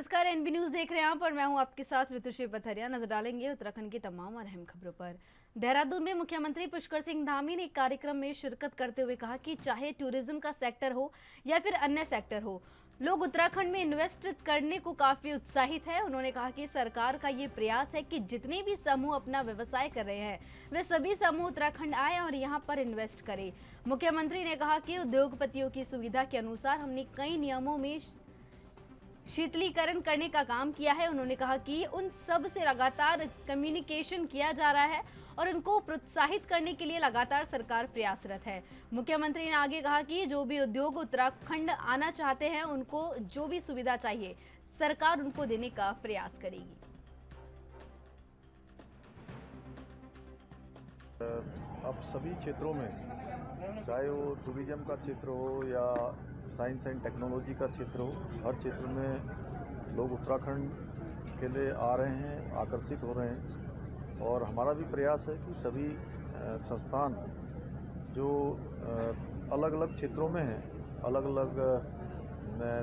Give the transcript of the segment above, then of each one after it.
नमस्कार, NB news देख रहे हैं आप और मैं हूं आपके साथ ऋतुश्री पथरिया। नजर डालेंगे उत्तराखंड की तमाम और अहम खबरों पर। देहरादून में मुख्यमंत्री पुष्कर सिंह धामी ने एक कार्यक्रम में शिरकत करते हुए कहा कि चाहे टूरिज्म का सेक्टर हो या फिर अन्य सेक्टर हो, लोग उत्तराखंड में इन्वेस्ट करने को काफी उत्साहित है। उन्होंने कहा कि सरकार का ये प्रयास है कि जितने भी समूह अपना व्यवसाय कर रहे हैं वे सभी समूह उत्तराखंड आए और यहाँ पर इन्वेस्ट करें। मुख्यमंत्री ने कहा कि उद्योगपतियों की सुविधा के अनुसार हमने कई नियमों में शीतलीकरण करने का काम किया है। उन्होंने कहा कि उन सब से लगातार कम्युनिकेशन किया जा रहा है और उनको प्रोत्साहित करने के लिए लगातार सरकार प्रयासरत है। मुख्यमंत्री ने आगे कहा कि जो भी उद्योग उत्तराखंड आना चाहते हैं उनको जो भी सुविधा चाहिए सरकार उनको देने का प्रयास करेगी। अब सभी क्षेत्रों में, चाहे वो टूरिज्म का क्षेत्र हो या साइंस एंड टेक्नोलॉजी का क्षेत्र हो, हर क्षेत्र में लोग उत्तराखंड के लिए आ रहे हैं, आकर्षित हो रहे हैं। और हमारा भी प्रयास है कि सभी संस्थान जो अलग अलग क्षेत्रों में हैं, अलग अलग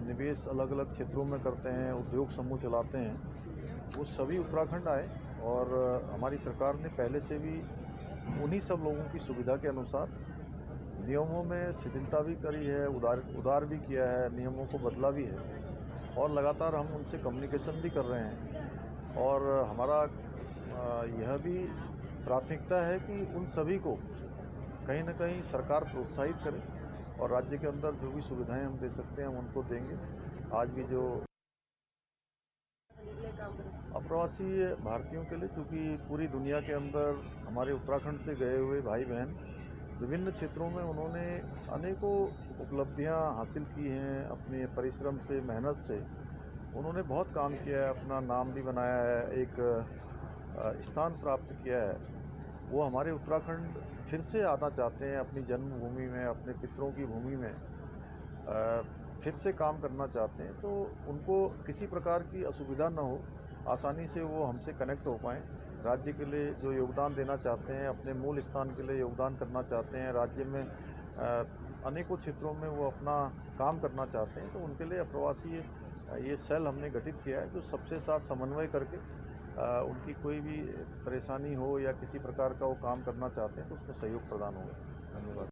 निवेश अलग अलग क्षेत्रों में करते हैं, उद्योग समूह चलाते हैं, वो सभी उत्तराखंड आए। और हमारी सरकार ने पहले से भी उन्हीं सब लोगों की सुविधा के अनुसार नियमों में शिथिलता भी करी है, उदार भी किया है, नियमों को बदला भी है और लगातार हम उनसे कम्युनिकेशन भी कर रहे हैं। और हमारा यह भी प्राथमिकता है कि उन सभी को कहीं ना कहीं सरकार प्रोत्साहित करे और राज्य के अंदर जो भी सुविधाएं हम दे सकते हैं हम उनको देंगे। आज भी जो अप्रवासी भारतीयों के लिए, क्योंकि पूरी दुनिया के अंदर हमारे उत्तराखंड से गए हुए भाई बहन विभिन्न क्षेत्रों में उन्होंने अनेकों उपलब्धियां हासिल की हैं। अपने परिश्रम से, मेहनत से उन्होंने बहुत काम किया है, अपना नाम भी बनाया है, एक स्थान प्राप्त किया है। वो हमारे उत्तराखंड फिर से आना चाहते हैं, अपनी जन्मभूमि में, अपने पितरों की भूमि में फिर से काम करना चाहते हैं। तो उनको किसी प्रकार की असुविधा न हो, आसानी से वो हमसे कनेक्ट हो पाएँ। राज्य के लिए जो योगदान देना चाहते हैं, अपने मूल स्थान के लिए योगदान करना चाहते हैं, राज्य में अनेकों क्षेत्रों में वो अपना काम करना चाहते हैं, तो उनके लिए अप्रवासी ये सेल हमने गठित किया है जो सबसे साथ समन्वय करके उनकी कोई भी परेशानी हो या किसी प्रकार का वो काम करना चाहते हैं तो उसमें सहयोग प्रदान होगा। धन्यवाद।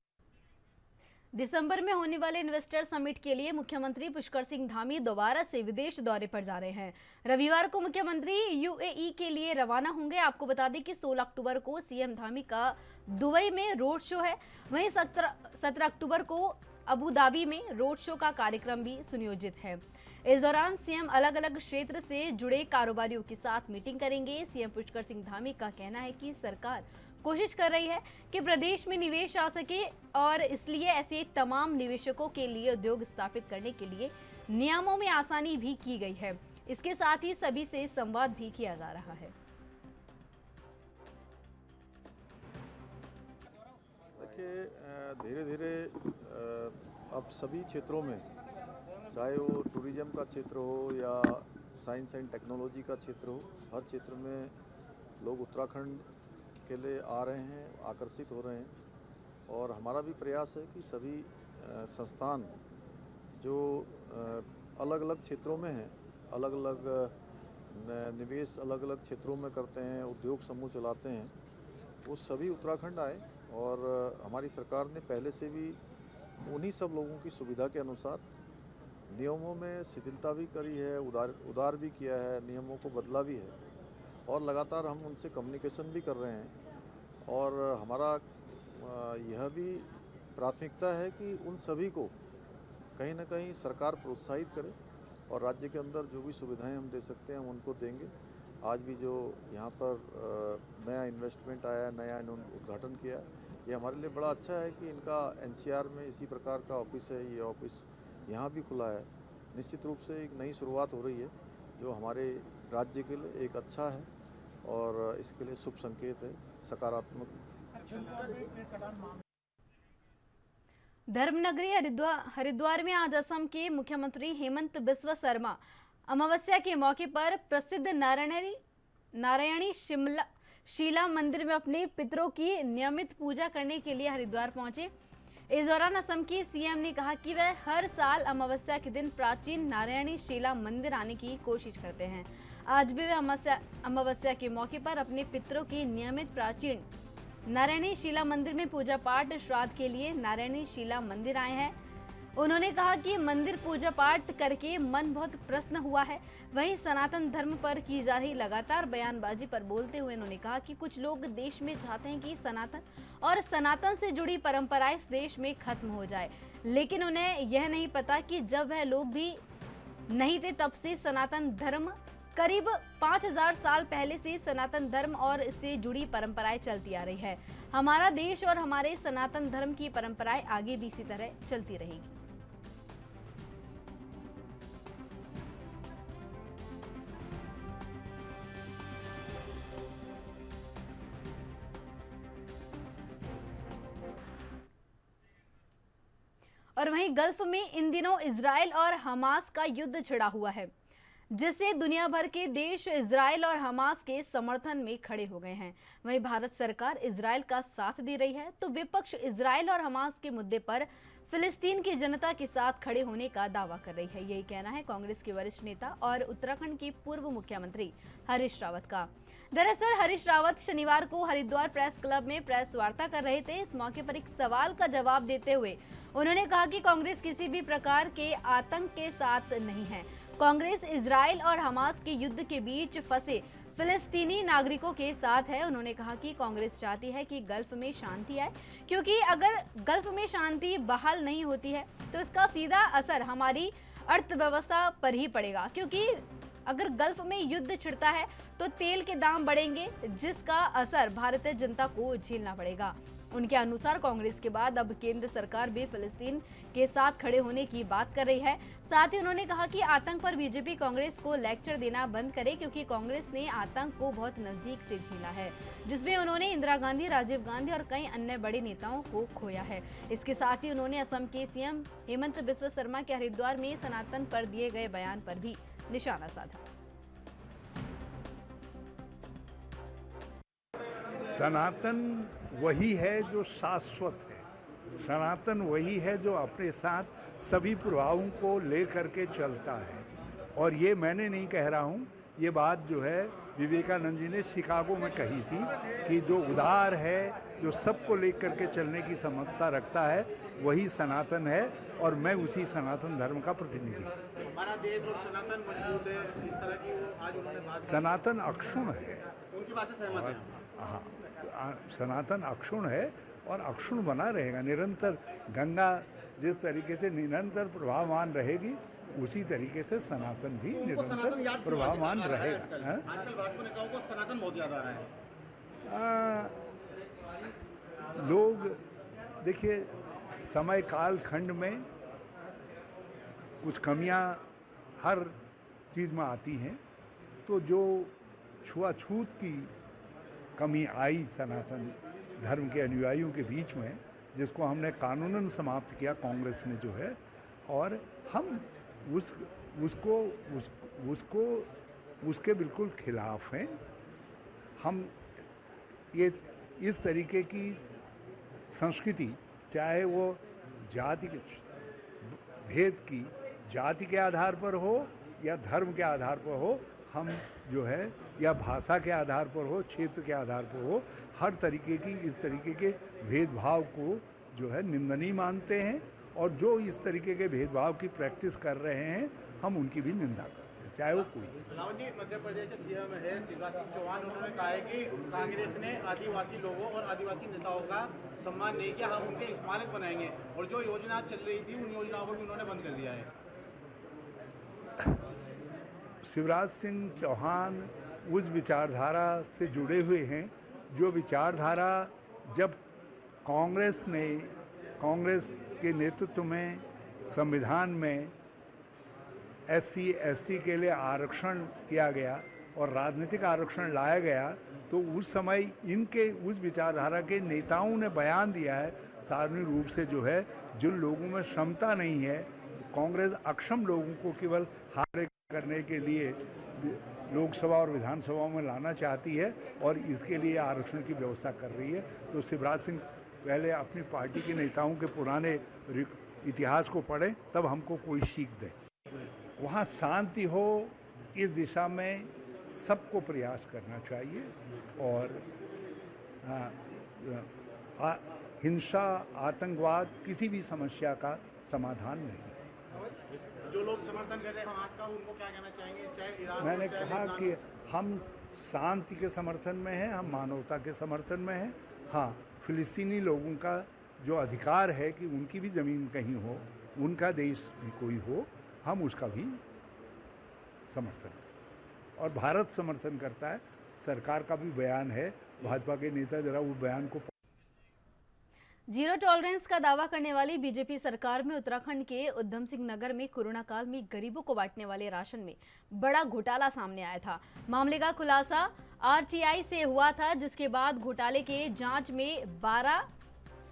दिसंबर में होने वाले इन्वेस्टर समिट के लिए मुख्यमंत्री पुष्कर सिंह धामी दोबारा से विदेश दौरे पर जा रहे हैं। रविवार को मुख्यमंत्री यूएई के लिए रवाना होंगे। आपको बता दें कि 16 अक्टूबर को सीएम धामी का दुबई में रोड शो है। वहीं 17 अक्टूबर को अबू धाबी में रोड शो का कार्यक्रम भी सुनियोजित है। इस दौरान सीएम अलग अलग क्षेत्र से जुड़े कारोबारियों के साथ मीटिंग करेंगे। सीएम पुष्कर सिंह धामी का कहना है कि सरकार कोशिश कर रही है कि प्रदेश में निवेश आ सके और इसलिए ऐसे तमाम निवेशकों के लिए उद्योग स्थापित करने के लिए नियमों में आसानी भी की गई है। इसके साथ ही सभी से संवाद भी किया जा रहा है। देखिए, धीरे धीरे अब सभी क्षेत्रों में, चाहे वो टूरिज्म का क्षेत्र हो या साइंस एंड टेक्नोलॉजी का क्षेत्र हो, हर क्षेत्र में लोग उत्तराखंड के लिए आ रहे हैं, आकर्षित हो रहे हैं। और हमारा भी प्रयास है कि सभी संस्थान जो अलग अलग क्षेत्रों में हैं, अलग अलग निवेश अलग अलग क्षेत्रों में करते हैं, उद्योग समूह चलाते हैं, वो सभी उत्तराखंड आए। और हमारी सरकार ने पहले से भी उन्हीं सब लोगों की सुविधा के अनुसार नियमों में शिथिलता भी करी है, उदार भी किया है, नियमों को बदला भी है और लगातार हम उनसे कम्युनिकेशन भी कर रहे हैं। और हमारा यह भी प्राथमिकता है कि उन सभी को कहीं ना कहीं सरकार प्रोत्साहित करे और राज्य के अंदर जो भी सुविधाएं हम दे सकते हैं हम उनको देंगे। आज भी जो यहाँ पर नया इन्वेस्टमेंट आया, नया इन्होंने उद्घाटन किया, ये हमारे लिए बड़ा अच्छा है कि इनका एनसीआर में इसी प्रकार का ऑफिस है। ये ऑफिस यहाँ भी खुला है। निश्चित रूप से एक नई शुरुआत हो रही है जो हमारे राज्य के लिए एक अच्छा है और इसके लिए शुभ संकेत है, सकारात्मक। धर्मनगरी हरिद्वार में आज असम के मुख्यमंत्री हेमंत बिस्वा शर्मा अमावस्या के मौके पर प्रसिद्ध नारायणी शीला मंदिर में अपने पितरों की नियमित पूजा करने के लिए हरिद्वार पहुंचे। इस दौरान असम की सीएम ने कहा कि वह हर साल अमावस्या के दिन प्राचीन नारायणी शिला मंदिर आने की कोशिश करते हैं। आज भी वे अमावस्या के मौके पर अपने पितरों की नियमित प्राचीन नारायणी शिला मंदिर में पूजा पाठ श्राद्ध के लिए नारायणी शिला मंदिर आए हैं। उन्होंने कहा कि मंदिर पूजा पाठ करके मन बहुत प्रसन्न हुआ है। वहीं सनातन धर्म पर की जा रही लगातार बयानबाजी पर बोलते हुए उन्होंने कहा कि कुछ लोग देश में चाहते हैं कि सनातन और सनातन से जुड़ी परंपराएं इस देश में खत्म हो जाए, लेकिन उन्हें यह नहीं पता कि जब वह लोग भी नहीं थे तब से सनातन धर्म करीब 5000 साल पहले से सनातन धर्म और इससे जुड़ी परंपराएं चलती आ रही है। हमारा देश और हमारे सनातन धर्म की परंपराएं आगे भी इसी तरह चलती रहेगी। और वहीं गल्फ में इन दिनों इजराइल और हमास का युद्ध छिड़ा हुआ है, जिससे दुनिया भर के देश इजराइल और हमास के समर्थन में खड़े हो गए हैं। वहीं भारत सरकार इजराइल का साथ दे रही है, तो विपक्ष इजराइल और हमास के मुद्दे पर फिलिस्तीन की जनता के साथ खड़े होने का दावा कर रही है। यही कहना है कांग्रेस के वरिष्ठ नेता और उत्तराखंड के पूर्व मुख्यमंत्री हरीश रावत का। दरअसल हरीश रावत शनिवार को हरिद्वार प्रेस क्लब में प्रेस वार्ता कर रहे थे। इस मौके पर एक सवाल का जवाब देते हुए उन्होंने कहा कि कांग्रेस किसी भी प्रकार के आतंक के साथ नहीं है। कांग्रेस इजराइल और हमास के युद्ध के बीच फंसे फिलिस्तीनी नागरिकों के साथ है। उन्होंने कहा कि कांग्रेस चाहती है कि गल्फ में शांति आए, क्योंकि अगर गल्फ में शांति बहाल नहीं होती है तो इसका सीधा असर हमारी अर्थव्यवस्था पर ही पड़ेगा, क्योंकि अगर गल्फ में युद्ध छिड़ता है तो तेल के दाम बढ़ेंगे, जिसका असर भारतीय जनता को झेलना पड़ेगा। उनके अनुसार कांग्रेस के बाद अब केंद्र सरकार भी फिलिस्तीन के साथ खड़े होने की बात कर रही है। साथ ही उन्होंने कहा कि आतंक पर बीजेपी कांग्रेस को लेक्चर देना बंद करे, क्योंकि कांग्रेस ने आतंक को बहुत नजदीक से झेला है, जिसमें उन्होंने इंदिरा गांधी, राजीव गांधी और कई अन्य बड़े नेताओं को खोया है। इसके साथ ही उन्होंने असम के सीएम हेमंत बिस्वा शर्मा के हरिद्वार में सनातन पर दिए गए बयान पर भी निशाना साधा। सनातन वही है जो शाश्वत है। सनातन वही है जो अपने साथ सभी प्रभावों को लेकर के चलता है। और ये मैंने नहीं कह रहा हूँ, ये बात जो है विवेकानंद जी ने शिकागो में कही थी कि जो उदार है, जो सबको लेकर के चलने की समझता रखता है, वही सनातन है। और मैं उसी सनातन धर्म का प्रतिनिधि हूँ। हमारा देश और सनातन मजबूत है, इस तरह की आज उन्होंने बात। सनातन अक्षुण है, उनकी बात से सहमत हैं। हाँ, सनातन अक्षुण है और अक्षुण बना रहेगा निरंतर। गंगा जिस तरीके से निरंतर प्रभावमान रहेगी, उसी तरीके से सनातन भी निरंतर प्रभावमान रहेगा। आजकल भाजपा नेताओं को सनातन बहुत याद आ रहा है। लोग देखिए, समय काल खंड में कुछ कमियां हर चीज़ में आती हैं, तो जो छुआछूत की कमी आई सनातन धर्म के अनुयायियों के बीच में, जिसको हमने कानूनन समाप्त किया कांग्रेस ने जो है, और हम उसके बिल्कुल खिलाफ हैं। हम ये इस तरीके की संस्कृति, चाहे वो जाति के भेद की जाति के आधार पर हो या धर्म के आधार पर हो, हम जो है या भाषा के आधार पर हो, क्षेत्र के आधार पर हो, हर तरीके की इस तरीके के भेदभाव को जो है निंदनीय मानते हैं। और जो इस तरीके के भेदभाव की प्रैक्टिस कर रहे हैं, हम उनकी भी निंदा करते हैं, चाहे वो कोई। रावत जी, मध्य प्रदेश के सीएम है शिवराज सिंह चौहान, उन्होंने कहा है कि कांग्रेस ने आदिवासी लोगों और आदिवासी नेताओं का सम्मान नहीं किया, हम उनके स्मारक बनाएंगे। और जो योजना चल रही थी, उन योजनाओं को भी उन्होंने बंद कर दिया है। शिवराज सिंह चौहान उस विचारधारा से जुड़े हुए हैं जो विचारधारा जब कांग्रेस के नेतृत्व में संविधान में SC ST के लिए आरक्षण किया गया और राजनीतिक आरक्षण लाया गया, तो उस समय इनके उस विचारधारा के नेताओं ने बयान दिया है सार्वजनिक रूप से, जो है जिन लोगों में क्षमता नहीं है, कांग्रेस अक्षम लोगों को केवल हारे करने के लिए लोकसभा और विधानसभा में लाना चाहती है और इसके लिए आरक्षण की व्यवस्था कर रही है। तो शिवराज सिंह पहले अपनी पार्टी के नेताओं के पुराने इतिहास को पढ़ें, तब हमको कोई सीख दे। वहाँ शांति हो, इस दिशा में सबको प्रयास करना चाहिए और हिंसा, आतंकवाद किसी भी समस्या का समाधान नहीं। जो लोग समर्थन कर रहे हैं हमास का, उनको क्या कहना चाहेंगे? चाहे ईरान, मैंने कहा कि हम शांति के समर्थन में हैं, हम मानवता के समर्थन में हैं। हाँ, फिलिस्तीनी लोगों का जो अधिकार है कि उनकी भी ज़मीन कहीं हो, उनका देश भी कोई हो, हम उसका भी समर्थन, और भारत समर्थन करता है। सरकार का भी बयान है, भाजपा के नेता जरा वो बयान को। जीरो टॉलरेंस का दावा करने वाली बीजेपी सरकार में उत्तराखंड के उधम सिंह नगर में कोरोना काल में गरीबों को बांटने वाले राशन में बड़ा घोटाला सामने आया था। मामले का खुलासा आरटीआई से हुआ था, जिसके बाद घोटाले के जांच में 12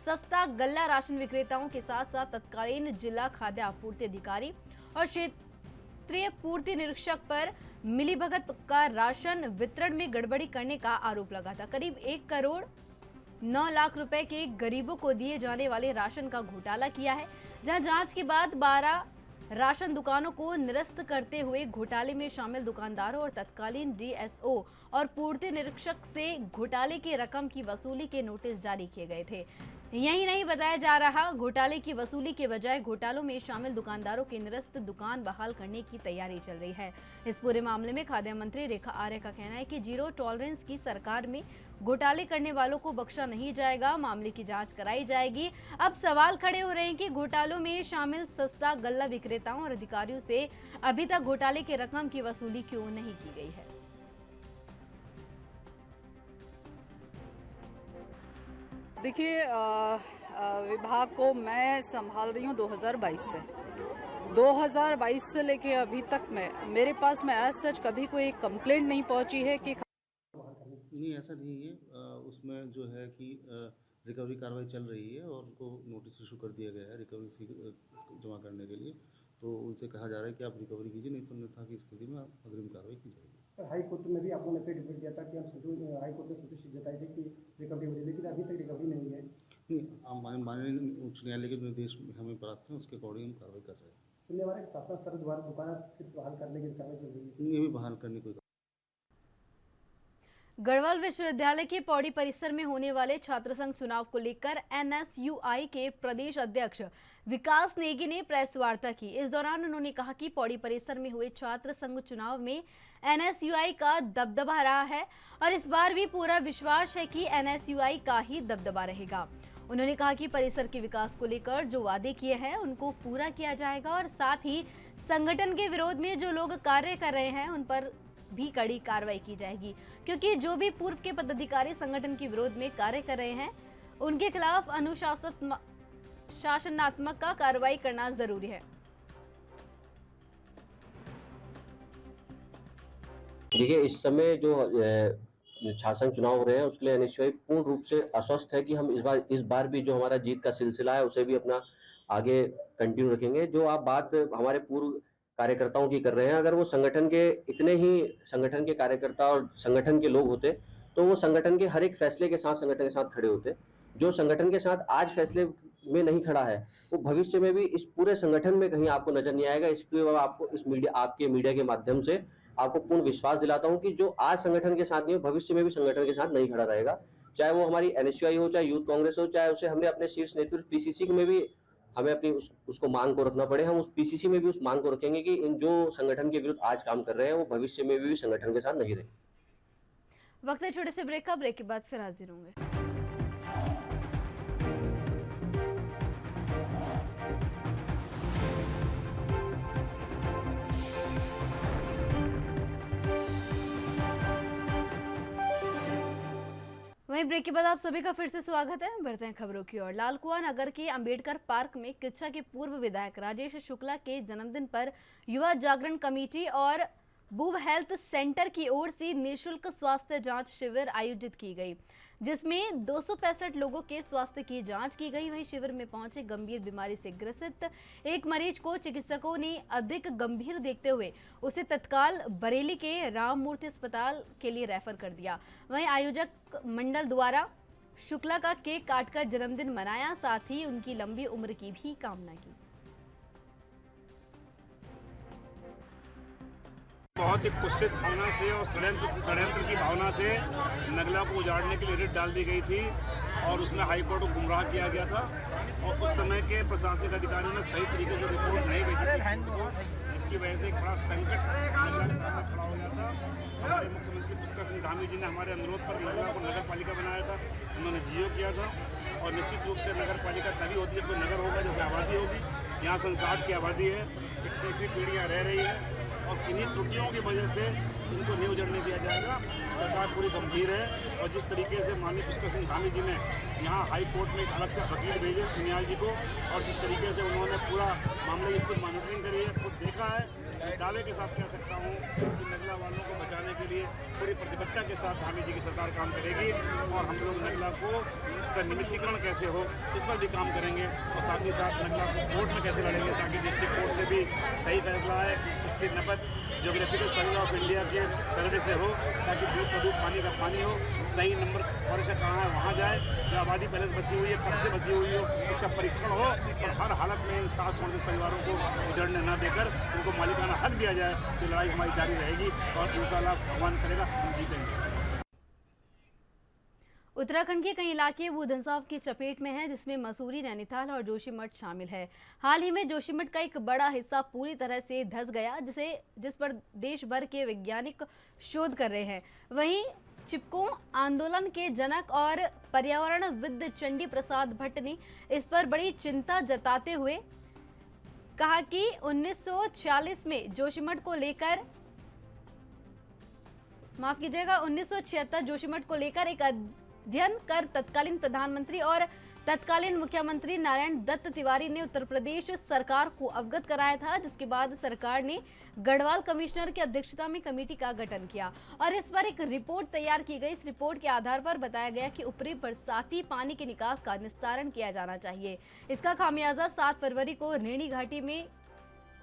सस्ता गल्ला राशन विक्रेताओं के साथ साथ तत्कालीन जिला खाद्य आपूर्ति अधिकारी और क्षेत्रीय पूर्ति निरीक्षक पर मिलीभगत का राशन वितरण में गड़बड़ी करने का आरोप लगा था। करीब 1 करोड़ 9 लाख रुपए के गरीबों को दिए जाने वाले राशन का घोटाला किया है, जहां जांच के बाद 12 राशन दुकानों को निरस्त करते हुए घोटाले में शामिल दुकानदारों और तत्कालीन डीएसओ और पूर्ति निरीक्षक से घोटाले की रकम की वसूली के नोटिस जारी किए गए थे। यही नहीं, बताया जा रहा घोटाले की वसूली के बजाय घोटालों में शामिल दुकानदारों के निरस्त दुकान बहाल करने की तैयारी चल रही है। इस पूरे मामले में खाद्य मंत्री रेखा आर्य का कहना है कि जीरो टॉलरेंस की सरकार में घोटाले करने वालों को बख्शा नहीं जाएगा, मामले की जांच कराई जाएगी। अब सवाल खड़े हो रहे हैं कि घोटालों में शामिल सस्ता गल्ला विक्रेताओं और अधिकारियों से अभी तक घोटाले की रकम की वसूली क्यों नहीं की गई है। देखिए, विभाग को मैं संभाल रही हूँ 2022 से। 2022 से लेके अभी तक मेरे पास में एज सच कभी कोई कंप्लेंट नहीं पहुंची है कि नहीं, ऐसा नहीं है। उसमें जो है कि रिकवरी कार्रवाई चल रही है और उनको नोटिस इशू कर दिया गया है रिकवरी जमा करने के लिए। तो उनसे कहा जा रहा है कि आप रिकवरी कीजिए, नहीं तो अन्यथा की स्थिति में अग्रिम कार्रवाई की जाएगी। हाई कोर्ट में भी आप लोगों ने एफिडेविट दिया था कि हम हाई कोर्ट में संतुष्टि जताई थी कि रिकवरी हो रही है, लेकिन अभी तक रिकवरी नहीं है। नहीं, माननीय उच्च न्यायालय के निर्देश हमें प्राप्त हैं, उसके अकॉर्डिंग हम कार्रवाई कर रहे हैं। सुनने वाले शासन स्तर द्वारा दुकान फिर बहाल करने की कार्रवाई चल रही है। ये भी बहाल करने कोई गढ़वाल विश्वविद्यालय के पौड़ी परिसर में होने वाले छात्र संघ चुनाव को लेकर एनएसयूआई के प्रदेश अध्यक्ष विकास नेगी ने प्रेस वार्ता की। इस दौरान उन्होंने कहा कि पौड़ी परिसर में हुए छात्र संघ चुनाव में एनएसयूआई का दबदबा रहा है और इस बार भी पूरा विश्वास है कि एनएसयूआई का ही दबदबा रहेगा। उन्होंने कहा कि परिसर के विकास को लेकर जो वादे किए हैं उनको पूरा किया जाएगा और साथ ही संगठन के विरोध में जो लोग कार्य कर रहे हैं उन पर भी कड़ी कार्रवाई की जाएगी, क्योंकि जो भी पूर्व के पदाधिकारी संगठन के विरोध में कार्य कर रहे हैं उनके खिलाफ शासनात्मक का कार्रवाई करना जरूरी है। देखिए, इस समय जो छात्र संघ चुनाव हो रहे हैं उसके लिए एनएसयूआई पूर्ण रूप से आश्वस्त है कि हम इस बार भी जो हमारा जीत का सिलसिला है उसे भी अपना आगे कंटिन्यू रखेंगे। जो आप बात हमारे पूर्व कार्यकर्ताओं की कर रहे हैं, अगर वो संगठन के इतने ही संगठन के कार्यकर्ता और संगठन के लोग होते तो वो संगठन के हर एक फैसले के साथ संगठन के साथ खड़े होते। जो संगठन के साथ आज फैसले में नहीं खड़ा है वो भविष्य में भी इस पूरे संगठन में कहीं आपको नजर नहीं आएगा। इसके आपको इस आपके मीडिया के माध्यम से आपको पूर्ण विश्वास दिलाता हूं कि जो आज संगठन के साथ नहीं हो भविष्य में भी संगठन के साथ नहीं खड़ा रहेगा, चाहे वो हमारी एनएसयूआई हो, चाहे यूथ कांग्रेस हो, चाहे उसे हमने अपने शीर्ष नेतृत्व पीसीसी में भी हमें अपनी उसको मांग को रखना पड़े। हम उस पीसीसी में भी उस मांग को रखेंगे कि इन जो संगठन के विरुद्ध आज काम कर रहे हैं वो भविष्य में भी संगठन के साथ नहीं रहे। वक्त है छोटे से ब्रेक का, ब्रेक के बाद फिर हाजिर होंगे। वहीं ब्रेक के बाद आप सभी का फिर से स्वागत है। बढ़ते हैं खबरों की ओर। लाल कुआं नगर के अंबेडकर पार्क में किच्छा के पूर्व विधायक राजेश शुक्ला के जन्मदिन पर युवा जागरण कमेटी और बूब हेल्थ सेंटर की ओर से निःशुल्क स्वास्थ्य जांच शिविर आयोजित की गई, जिसमें 265 लोगों के स्वास्थ्य की जांच की गई। वहीं शिविर में पहुंचे गंभीर बीमारी से ग्रसित एक मरीज को चिकित्सकों ने अधिक गंभीर देखते हुए उसे तत्काल बरेली के राम मूर्ति अस्पताल के लिए रेफर कर दिया। वहीं आयोजक मंडल द्वारा शुक्ला का केक काटकर जन्मदिन मनाया, साथ ही उनकी लंबी उम्र की भी कामना की। बहुत ही कुत्सित भावना से और षड्यंत्र की भावना से नगला को उजाड़ने के लिए रिट डाल दी गई थी और उसमें हाई कोर्ट को गुमराह किया गया था और उस समय के प्रशासनिक अधिकारियों ने सही तरीके से रिपोर्ट नहीं भेजी थी, जिसकी वजह से एक बड़ा संकट नगला के सामने खड़ा हो गया था। हमारे मुख्यमंत्री पुष्कर सिंह धामी जी ने हमारे अनुरोध पर नगला को नगर पालिका बनाया था, उन्होंने जियो किया था और निश्चित रूप से नगर पालिका तभी होती है जब कोई नगर होगा, जब आबादी होगी। यहाँ संसार की आबादी है, 21वीं पीढ़ियाँ रह रही है और किन्हीं त्रुटियों की वजह से इनको नहीं उजड़ने दिया जाएगा। सरकार पूरी गंभीर है और जिस तरीके से माननीय पुष्कर सिंह धामी जी ने यहाँ हाई कोर्ट में एक अलग से वकील भेजे उनियाल जी को और जिस तरीके से उन्होंने पूरा मामले की खुद मॉनिटरिंग करी है, खुद देखा है, मैं दावे के साथ कह सकता हूँ कि नगला वालों को बचाने के लिए पूरी प्रतिबद्धता के साथ धामी जी की सरकार काम करेगी और हम लोग नगला को उसका निमित्तीकरण कैसे हो इस पर भी काम करेंगे और साथ ही साथ नगला को कोर्ट में कैसे लड़ेंगे ताकि डिस्ट्रिक्ट कोर्ट से भी सही फैसला आए, इसकी नकद ज्योग्राफिकल सर्वे ऑफ इंडिया के सर्वे से हो ताकि दूध का दूध पानी का पानी हो, सही नंबर वर्ष कहाँ है वहाँ जाए, जो आबादी पहले से बसी हुई है कब से बसी हुई हो इसका परीक्षण हो और हर हालत में इन 700 परिवारों को उजड़ने न देकर उनको मालिकाना हक दिया जाए। तो लड़ाई हमारी जारी रहेगी और इंशाल्लाह भगवान करेगा हम जीतेंगे। उत्तराखंड के कई इलाके भूधंसाव की चपेट में हैं, जिसमें मसूरी, नैनीताल और जोशीमठ शामिल है। हाल ही में जोशीमठ का एक बड़ा हिस्सा पूरी तरह से धंस गया, जिस पर देश भर के वैज्ञानिक शोध कर रहे हैं। वहीं चिपको आंदोलन के जनक और पर्यावरणविद चंडी प्रसाद भट्ट ने इस पर बड़ी चिंता जताते हुए कहा कि 1946 में जोशीमठ को लेकर 1976 जोशीमठ को लेकर एक अध्ययन कर तत्कालीन प्रधानमंत्री और तत्कालीन मुख्यमंत्री नारायण दत्त तिवारी ने उत्तर प्रदेश सरकार को अवगत कराया था, जिसके बाद सरकार ने गढ़वाल कमिश्नर की अध्यक्षता में कमेटी का गठन किया और इस पर एक रिपोर्ट तैयार की गई। इस रिपोर्ट के आधार पर बताया गया कि ऊपरी बरसाती पानी के निकास का निस्तारण किया जाना चाहिए। इसका खामियाजा 7 फरवरी को रेणी घाटी में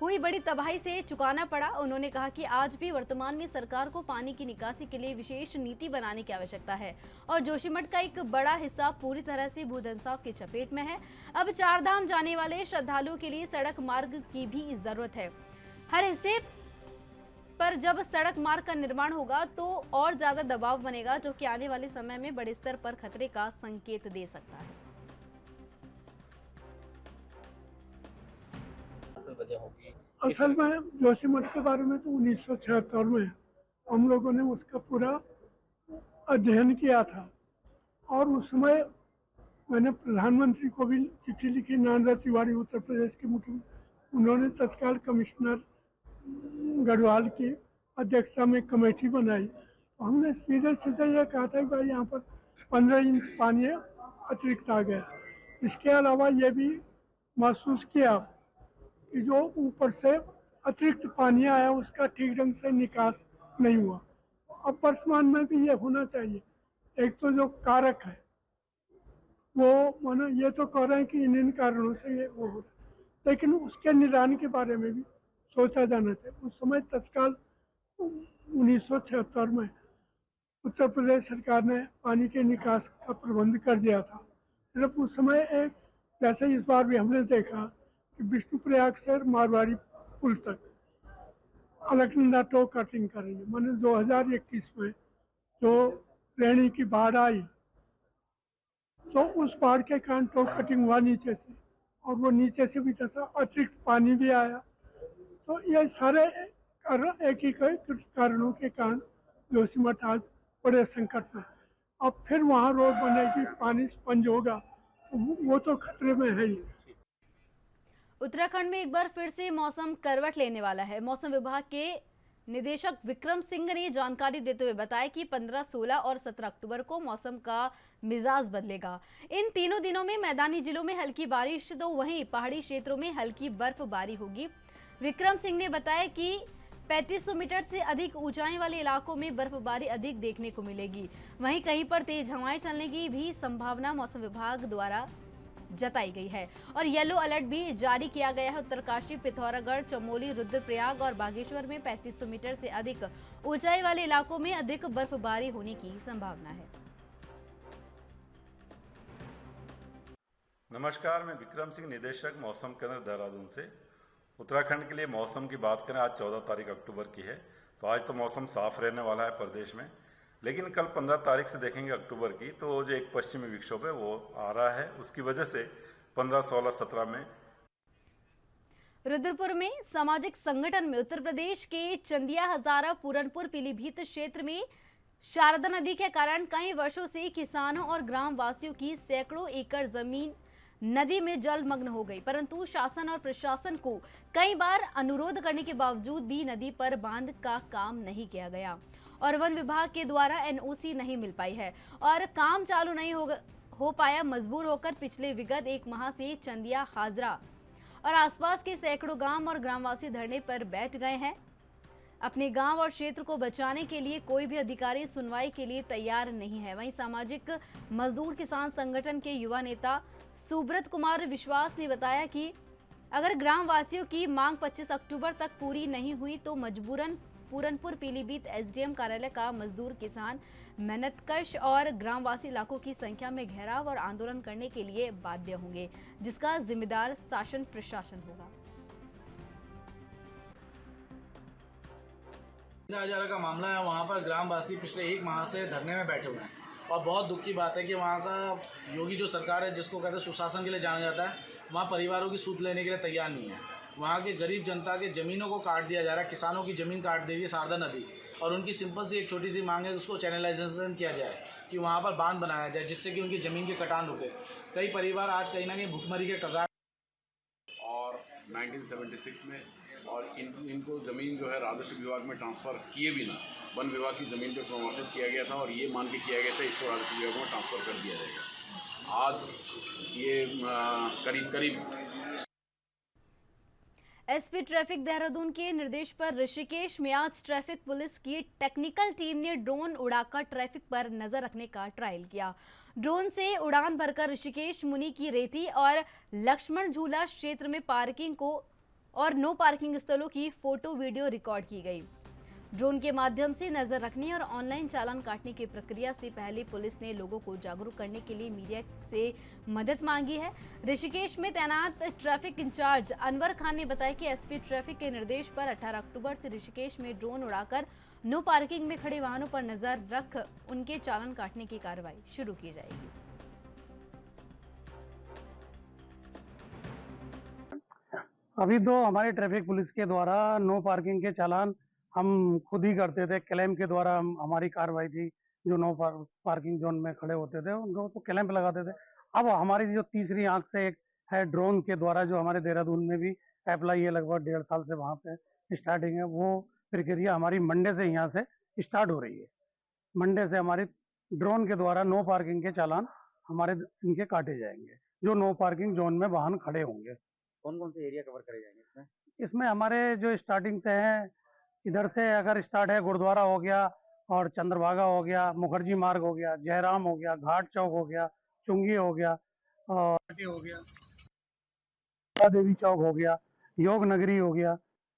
हुई बड़ी तबाही से चुकाना पड़ा। उन्होंने कहा कि आज भी वर्तमान में सरकार को पानी की निकासी के लिए विशेष नीति बनाने की आवश्यकता है और जोशीमठ का एक बड़ा हिस्सा पूरी तरह से भूधंसाव की चपेट में है। अब 4 धाम जाने वाले श्रद्धालुओं के लिए सड़क मार्ग की भी जरूरत है। हर हिस्से पर जब सड़क मार्ग का निर्माण होगा तो और ज्यादा दबाव बनेगा, जो कि आने वाले समय में बड़े स्तर पर खतरे का संकेत दे सकता है। असल में जोशीमठ के बारे में तो 1976 में हम लोगों ने उसका पूरा अध्ययन किया था और उस समय मैंने प्रधानमंत्री को भी चिट्ठी लिखी, नारायण तिवारी उत्तर प्रदेश के मुख्यमंत्री, उन्होंने तत्काल कमिश्नर गढ़वाल की अध्यक्षता में कमेटी बनाई। तो हमने सीधे ये कहा था कि भाई यहाँ पर 15 इंच पानी अतिरिक्त आ गया। इसके अलावा ये भी महसूस किया कि जो ऊपर से अतिरिक्त पानी आया उसका ठीक ढंग से निकास नहीं हुआ। अब वर्तमान में भी ये होना चाहिए। एक तो जो कारक है वो माना ये तो कह रहे हैं कि इन कारणों से ये वो हो रहा है, लेकिन उसके निदान के बारे में भी सोचा जाना चाहिए। उस समय तत्काल 1976 में उत्तर प्रदेश सरकार ने पानी के निकास का प्रबंध कर दिया था। सिर्फ उस समय एक जैसे इस बार भी हमने देखा कि विष्णुप्रयाग से मारवाड़ी पुल तक अलकनंदा टो कटिंग कर रही है। मैंने 2021 में जो रेणी की बाढ़ आई तो उस बाढ़ के कारण टो कटिंग हुआ नीचे से और वो नीचे से भी जैसा अतिरिक्त पानी भी आया। तो ये सारे कारण एक ही कारणों के कारण जोशीमठ आज बड़े संकट में। अब फिर वहाँ रोड बनेगी, पानी स्पंज होगा, वो तो खतरे में है ही। उत्तराखंड में एक बार फिर से मौसम करवट लेने वाला है। मौसम विभाग के निदेशक विक्रम सिंह ने जानकारी देते हुए बताया कि 15, 16 और 17 अक्टूबर को मौसम का मिजाज बदलेगा। इन तीनों दिनों में मैदानी जिलों में हल्की बारिश तो वहीं पहाड़ी क्षेत्रों में हल्की बर्फबारी होगी। विक्रम सिंह ने बताया कि 3500 मीटर से अधिक ऊंचाई वाले इलाकों में बर्फबारी अधिक देखने को मिलेगी। वहीं कहीं पर तेज हवाएं चलने की भी संभावना मौसम विभाग द्वारा जताई गई है और येलो अलर्ट भी जारी किया गया है। उत्तरकाशी, पिथौरागढ़, चमोली, रुद्रप्रयाग और बागेश्वर में 3500 मीटर से अधिक ऊंचाई वाले इलाकों में अधिक बर्फबारी होने की संभावना है। नमस्कार, मैं विक्रम सिंह, निदेशक मौसम केंद्र देहरादून से। उत्तराखंड के लिए मौसम की बात करें, आज 14 तारीख अक्टूबर की है, तो आज तो मौसम साफ रहने वाला है प्रदेश में। लेकिन कल 15 तारीख से देखेंगे अक्टूबर की, तो जो एक पश्चिमी विक्षोभ है वो आ रहा है, उसकी वजह से 15, 16, 17 में रुद्रपुर में सामाजिक संगठन में उत्तर प्रदेश के चंदिया, हजारा, पूरनपुर, पीलीभीत क्षेत्र में शारदा नदी के कारण कई वर्षों से किसानों और ग्राम वासियों की सैकड़ों एकड़ जमीन नदी में जलमग्न हो गई, परंतु शासन और प्रशासन को कई बार अनुरोध करने के बावजूद भी नदी पर बांध का काम नहीं किया गया और वन विभाग के द्वारा एनओसी नहीं मिल पाई है और काम चालू नहीं हो पाया। मजबूर होकर पिछले विगत 1 माह से चंदिया, हाजरा और आसपास के सैकड़ों गांव और ग्रामवासी धरने पर बैठ गए हैं। अपने गांव और क्षेत्र को बचाने के लिए कोई भी अधिकारी सुनवाई के लिए तैयार नहीं है। वहीं सामाजिक मजदूर किसान संगठन के युवा नेता सुब्रत कुमार विश्वास ने बताया कि अगर ग्रामवासियों की मांग 25 अक्टूबर तक पूरी नहीं हुई तो मजबूरन पूरनपुर, पीलीभीत एसडीएम कार्यालय का मजदूर, किसान, मेहनतकश और ग्रामवासी इलाकों की संख्या में घेराव और आंदोलन करने के लिए बाध्य होंगे, जिसका जिम्मेदार शासन प्रशासन होगा। हजारा का मामला है, वहाँ पर ग्रामवासी पिछले 1 माह से धरने में बैठे हुए हैं और बहुत दुख की बात है कि वहाँ का योगी जो सरकार है, जिसको कहते हैं सुशासन के लिए जाना जाता है, वहाँ परिवारों की सूद लेने के लिए तैयार नहीं है। वहाँ के गरीब जनता के ज़मीनों को काट दिया जा रहा है, किसानों की ज़मीन काट दे रही है शारदा नदी, और उनकी सिंपल सी एक छोटी सी मांग है, उसको चैनलाइजेशन किया जाए कि वहाँ पर बांध बनाया जाए, जिससे कि उनकी ज़मीन के कटान रुके। कई परिवार आज कहीं ना कहीं भुखमरी के कगार और 1976 में और इनको ज़मीन जो है राजस्व विभाग में ट्रांसफ़र किए बिना वन विभाग की ज़मीन पे प्रमोशन किया गया था और ये मान के किया गया था इसको राजस्व विभाग में ट्रांसफ़र कर दिया जाएगा। आज ये करीब एसपी ट्रैफिक देहरादून के निर्देश पर ऋषिकेश में आज ट्रैफिक पुलिस की टेक्निकल टीम ने ड्रोन उड़ाकर ट्रैफिक पर नजर रखने का ट्रायल किया। ड्रोन से उड़ान भरकर ऋषिकेश, मुनि की रेती और लक्ष्मण झूला क्षेत्र में पार्किंग को और नो पार्किंग स्थलों की फोटो वीडियो रिकॉर्ड की गई। ड्रोन के माध्यम से नजर रखने और ऑनलाइन चालान काटने की प्रक्रिया से पहले पुलिस ने लोगों को जागरूक करने के लिए मीडिया से मदद मांगी है। ऋषिकेश में तैनात ट्रैफिक इंचार्ज अनवर खान ने बताया कि एसपी ट्रैफिक के निर्देश पर 18 अक्टूबर से ऋषिकेश में ड्रोन उड़ाकर नो पार्किंग में खड़े वाहनों पर नजर रख उनके चालान काटने की कार्रवाई शुरू की जाएगी। अभी तो हमारे ट्रैफिक पुलिस के द्वारा नो पार्किंग के चालान हम खुद ही करते थे। क्लेम के द्वारा हमारी कार्रवाई थी। जो नो पार्किंग जोन में खड़े होते थे उनको तो क्लेम लगाते थे। अब हमारी जो तीसरी आंख से एक है ड्रोन के द्वारा, जो हमारे देहरादून में भी अप्लाई है, लगभग 1.5 साल से वहाँ पे स्टार्टिंग है। वो प्रक्रिया हमारी मंडे से यहाँ से स्टार्ट हो रही है। मंडे से हमारी ड्रोन के द्वारा नो पार्किंग के चालान हमारे इनके काटे जाएंगे, जो नो पार्किंग जोन में वाहन खड़े होंगे। कौन कौन से एरिया कवर करे जाएंगे इसमें? इसमें हमारे जो स्टार्टिंग से हैं, इधर से अगर स्टार्ट है, गुरुद्वारा हो गया और चंद्रभागा हो गया, मुखर्जी मार्ग हो गया, जयराम हो गया, घाट चौक हो गया, चुंगी हो गया और हो गया, देवी चौक हो गया, योग नगरी हो गया।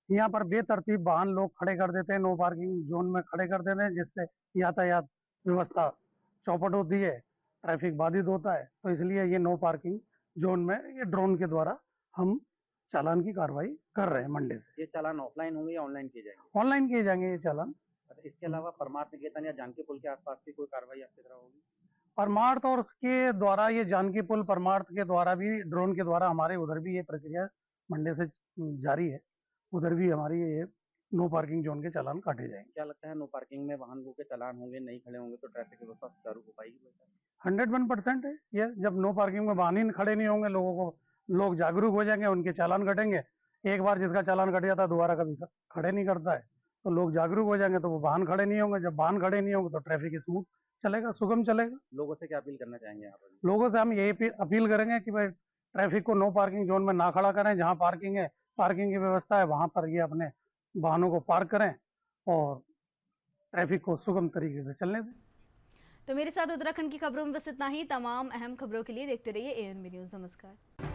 यहाँ पर बेतरतीब वाहन लोग खड़े कर देते हैं, नो पार्किंग जोन में खड़े कर देते हैं, जिससे यातायात व्यवस्था चौपट होती है, ट्रैफिक बाधित होता है। तो इसलिए ये नो पार्किंग जोन में ये ड्रोन के द्वारा हम चालान की कार्रवाई कर रहे हैं मंडे से। ये चालान ऑफलाइन होंगे या ऑनलाइन किए जाएंगे? ऑनलाइन किए जाएंगे ये चालान। इसके अलावा परमार्थ निकेतन या जानकी पुल के आसपास की कोई कार्रवाई आपकी तरह होगी? परमार्थ और उसके द्वारा ये जानकी पुल परमार्थ के द्वारा भी ड्रोन के द्वारा हमारे उधर भी ये प्रक्रिया मंडे से जारी है। उधर भी हमारी ये नो पार्किंग जोन के चालान काटे जाएंगे। क्या लगता है नो पार्किंग में वाहनों के चालान होंगे, नहीं खड़े होंगे तो ट्रैफिक व्यवस्था सुचारू हो पाएगी? 101% है ये। जब नो पार्किंग में वाहन ही खड़े नहीं होंगे, लोग जागरूक हो जाएंगे, उनके चालान कटेंगे। एक बार जिसका चालान कट जाता है दोबारा कभी खड़े नहीं करता है, तो लोग जागरूक हो जाएंगे तो वो वाहन खड़े नहीं होंगे। जब वाहन खड़े नहीं होंगे तो ट्रैफिक स्मूथ चलेगा, सुगम चलेगा। लोगों से क्या अपील करना चाहेंगे यहाँ पर? लोगों से हम यही अपील करेंगे कि भाई ट्रैफिक को नो पार्किंग जोन में ना खड़ा करें। जहाँ पार्किंग है, पार्किंग की व्यवस्था है, वहाँ पर ये अपने वाहनों को पार्क करें और ट्रैफिक को सुगम तरीके से चलने दें। तो मेरे साथ उत्तराखंड की खबरों में बस इतना ही। तमाम अहम खबरों के लिए देखते रहिए ANB न्यूज़। नमस्कार।